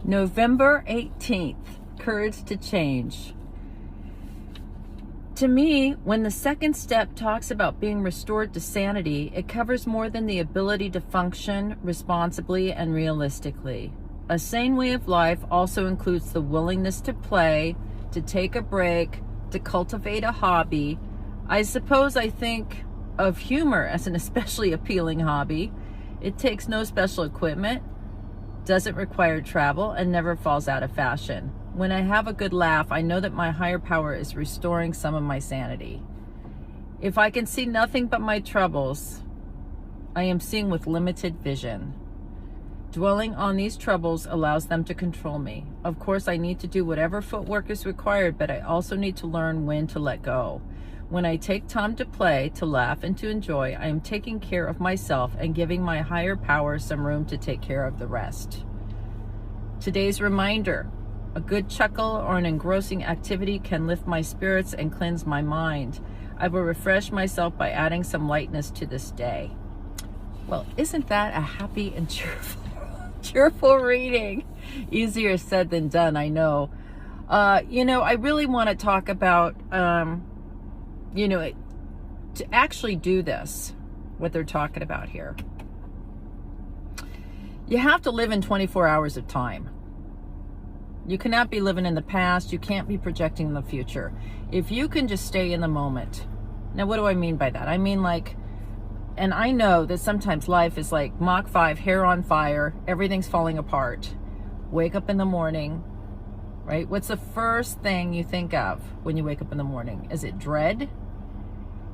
November 18th, Courage to Change. To me, when the second step talks about being restored to sanity, it covers more than the ability to function responsibly and realistically. A sane way of life also includes the willingness to play, to take a break, to cultivate a hobby. I think of humor as an especially appealing hobby. It takes no special equipment, doesn't require travel, and never falls out of fashion. When I have a good laugh, I know that my higher power is restoring some of my sanity. If I can see nothing but my troubles, I am seeing with limited vision. Dwelling on these troubles allows them to control me. Of course, I need to do whatever footwork is required, but I also need to learn when to let go. When I take time to play, to laugh, and to enjoy, I am taking care of myself and giving my higher power some room to take care of the rest. Today's reminder: a good chuckle or an engrossing activity can lift my spirits and cleanse my mind. I will refresh myself by adding some lightness to this day. Well, isn't that a happy and cheerful reading? Easier said than done, I know. I really want to talk about, to actually do this, what they're talking about here. You have to live in 24 hours of time. You cannot be living in the past. You can't be projecting the future. If you can just stay in the moment. Now, what do I mean by that? I mean, and I know that sometimes life is like Mach 5, hair on fire, everything's falling apart. Wake up in the morning, right? What's the first thing you think of when you wake up in the morning? Is it dread?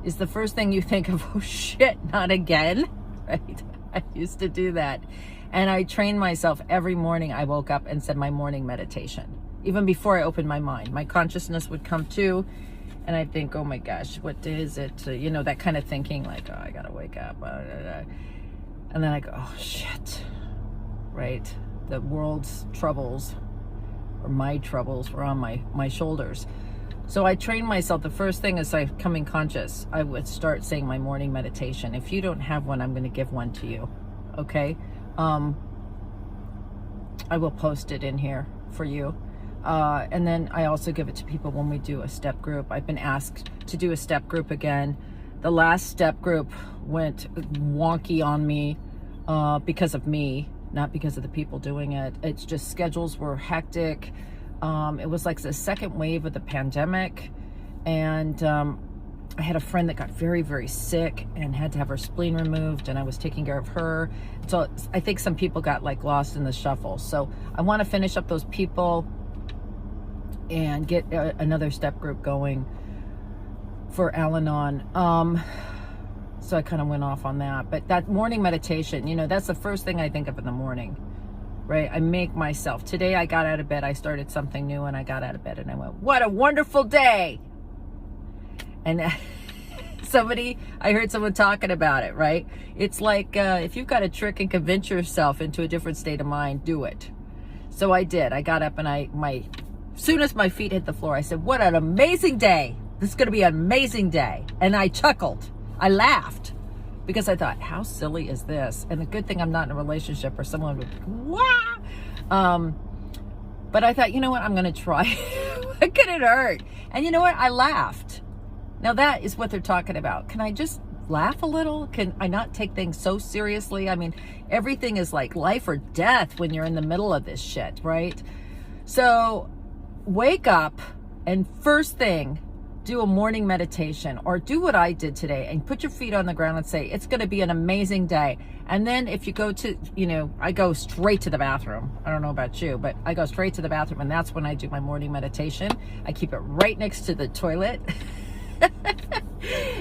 Is the first thing you think of, oh shit, not again? Right? I used to do that. And I trained myself every morning. I woke up and said my morning meditation. Even before I opened my mind, my consciousness would come to, and I'd think, oh my gosh, what day is it? That kind of thinking, like, oh, I gotta wake up. And then I go, oh shit, right? The world's troubles, or my troubles, were on my shoulders. So I trained myself. The first thing is I becoming conscious, I would start saying my morning meditation. If you don't have one, I'm going to give one to you. Okay. I will post it in here for you. And then I also give it to people when we do a step group. I've been asked to do a step group again. The last step group went wonky on me because of me, not because of the people doing it. It's just schedules were hectic. It was like the second wave of the pandemic. And I had a friend that got very, very sick and had to have her spleen removed, and I was taking care of her. So I think some people got lost in the shuffle. So I want to finish up those people and get another step group going for Al-Anon. So I kind of went off on that. But that morning meditation, that's the first thing I think of in the morning, right? I make myself. Today I got out of bed. I started something new, and I got out of bed and I went, what a wonderful day. And I heard someone talking about it, right? It's like if you've got a trick and convince yourself into a different state of mind, do it. So I did. I got up and as soon as my feet hit the floor, I said, what an amazing day. This is going to be an amazing day. And I chuckled. I laughed because I thought, how silly is this? And the good thing I'm not in a relationship or someone would, wah! But I thought, you know what? I'm going to try. What could it hurt? And you know what? I laughed. Now that is what they're talking about. Can I just laugh a little? Can I not take things so seriously? I mean, everything is like life or death when you're in the middle of this shit, right? So wake up and first thing, do a morning meditation, or do what I did today and put your feet on the ground and say, it's going to be an amazing day. And then if you go to, I go straight to the bathroom. I don't know about you, but I go straight to the bathroom, and that's when I do my morning meditation. I keep it right next to the toilet.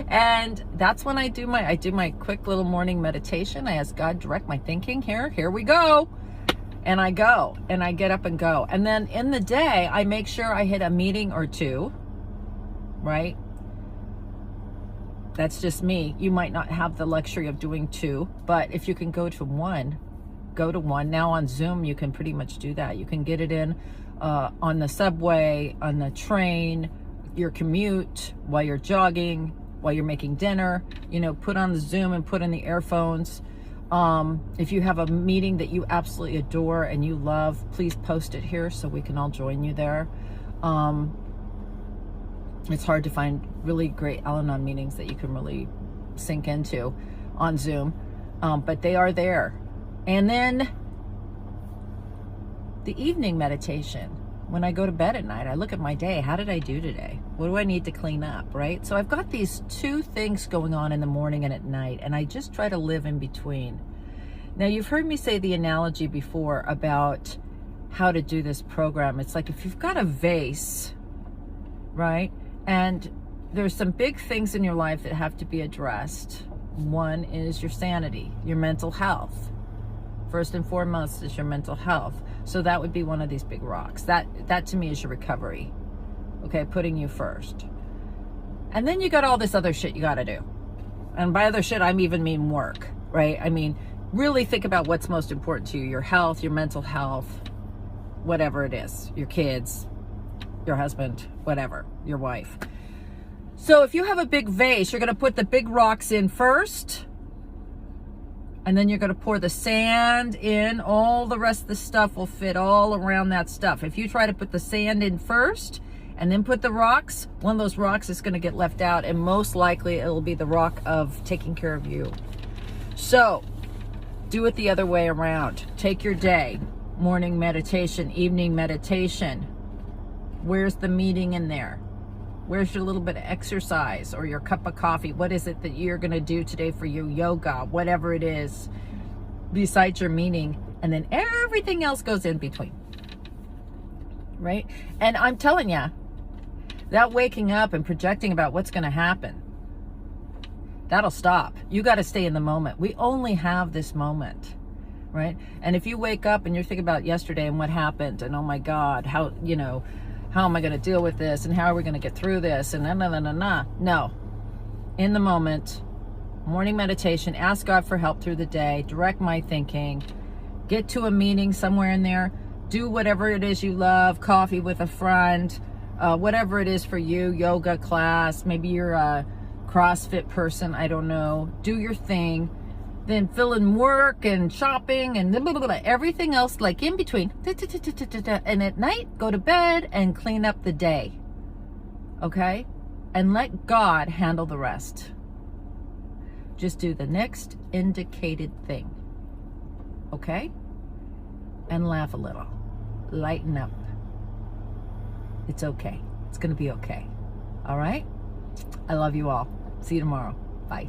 And that's when I do my quick little morning meditation. I ask God, direct my thinking here we go. And I go, and I get up and go. And then in the day, I make sure I hit a meeting or two, right? That's just me. You might not have the luxury of doing two, but if you can go to one, go to one. Now on Zoom, you can pretty much do that. You can get it in on the subway, on the train, your commute, while you're jogging, while you're making dinner, put on the Zoom and put in the earphones. If you have a meeting that you absolutely adore and you love, please post it here so we can all join you there. It's hard to find really great Al-Anon meetings that you can really sink into on Zoom, but they are there. And then the evening meditation. When I go to bed at night, I look at my day. How did I do today? What do I need to clean up, right? So I've got these two things going on in the morning and at night, and I just try to live in between. Now, you've heard me say the analogy before about how to do this program. It's like if you've got a vase, right? And there's some big things in your life that have to be addressed. One is your sanity, your mental health. First and foremost is your mental health. So that would be one of these big rocks. That to me is your recovery. Okay, putting you first. And then you got all this other shit you got to do. And by other shit, I even mean work, right? I mean, really think about what's most important to you. Your health, your mental health, whatever it is. Your kids, your husband, whatever, your wife. So if you have a big vase, you're going to put the big rocks in first. And then you're going to pour the sand in. All the rest of the stuff will fit all around that stuff. If you try to put the sand in first and then put the rocks, one of those rocks is going to get left out, and most likely it'll be the rock of taking care of you. So do it the other way around. Take your day, morning meditation, evening meditation. Where's the meeting in there? Where's your little bit of exercise or your cup of coffee? What is it that you're going to do today for you? Yoga, whatever it is, besides your meeting. And then everything else goes in between. Right? And I'm telling you, that waking up and projecting about what's going to happen, that'll stop. You got to stay in the moment. We only have this moment. Right? And if you wake up and you're thinking about yesterday and what happened and, oh my God, how am I going to deal with this? And how are we going to get through this? And No. In the moment, morning meditation, ask God for help through the day, direct my thinking, get to a meeting somewhere in there, do whatever it is you love, coffee with a friend, whatever it is for you, yoga class, maybe you're a CrossFit person, I don't know, do your thing. Then fill in work and shopping and blah, blah, blah, everything else like in between. And at night, go to bed and clean up the day. Okay? And let God handle the rest. Just do the next indicated thing. Okay? And laugh a little. Lighten up. It's okay. It's going to be okay. All right? I love you all. See you tomorrow. Bye.